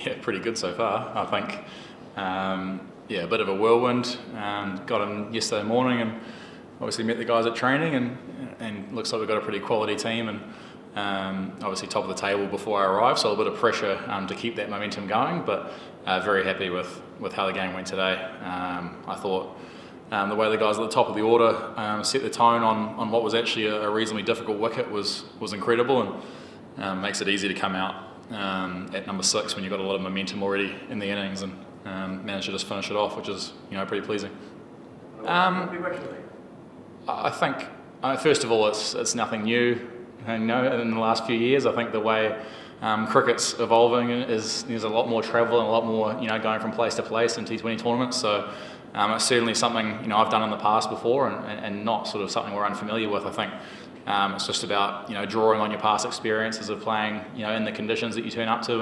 Yeah, pretty good so far, I think. Yeah, a bit of a whirlwind. Got in yesterday morning and obviously met the guys at training, and looks like we've got a pretty quality team, and obviously top of the table before I arrived, so a bit of pressure to keep that momentum going, but very happy with how the game went today. I thought the way the guys at the top of the order set the tone on what was actually a reasonably difficult wicket was incredible, and makes it easy to come out at number 6 when you've got a lot of momentum already in the innings, and manage to just finish it off, which is pretty pleasing. I think first of all it's nothing new. In the last few years, I think the way cricket's evolving is there's a lot more travel and a lot more going from place to place in T20 tournaments. So it's certainly something I've done in the past before, and not sort of something we're unfamiliar with. I think it's just about drawing on your past experiences of playing in the conditions that you turn up to,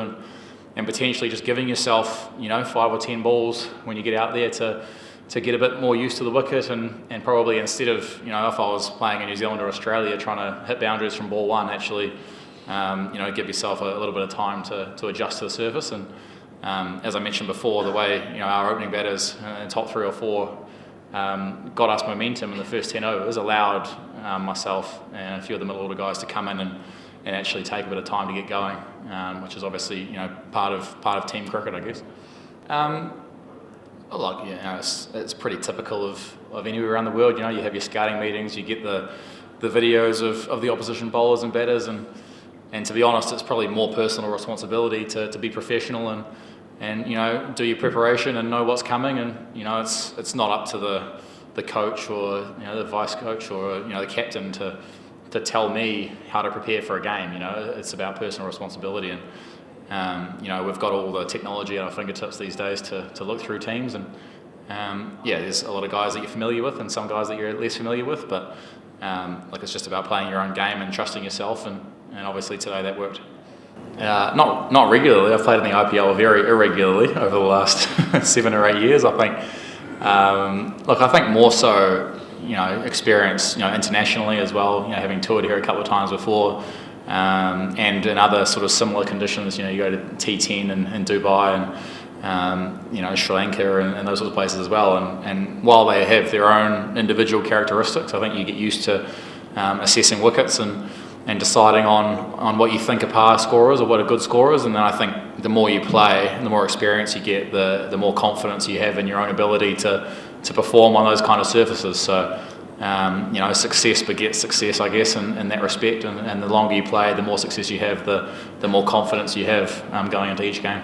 and potentially just giving yourself 5 or 10 balls when you get out there to get a bit more used to the wicket, and probably instead of if I was playing in New Zealand or Australia trying to hit boundaries from ball 1, actually give yourself a little bit of time to adjust to the surface. And as I mentioned before, the way our opening batters in top 3 or 4 got us momentum in the first 10 overs allowed myself and a few of the middle order guys to come in and actually take a bit of time to get going, which is obviously part of team cricket, I guess. It's pretty typical of anywhere around the world. You have your scouting meetings, you get the videos of the opposition bowlers and batters, and to be honest, it's probably more personal responsibility to be professional and do your preparation and know what's coming, and it's not up to the coach or the vice coach or the captain to tell me how to prepare for a game. It's about personal responsibility, and we've got all the technology at our fingertips these days to look through teams, and there's a lot of guys that you're familiar with and some guys that you're less familiar with, but it's just about playing your own game and trusting yourself, and obviously today that worked. Not regularly. I've played in the IPL very irregularly over the last 7 or 8 years, I think. I think more so experience internationally as well, having toured here a couple of times before, and in other sort of similar conditions. You go to T10 in Dubai and Sri Lanka and those sorts of places as well, and while they have their own individual characteristics, I think you get used to assessing wickets and deciding on what you think a par score is or what a good score is. And then I think the more you play and the more experience you get, the more confidence you have in your own ability to perform on those kind of surfaces. So success begets success, I guess, in that respect, and the longer you play, the more success you have, the more confidence you have going into each game.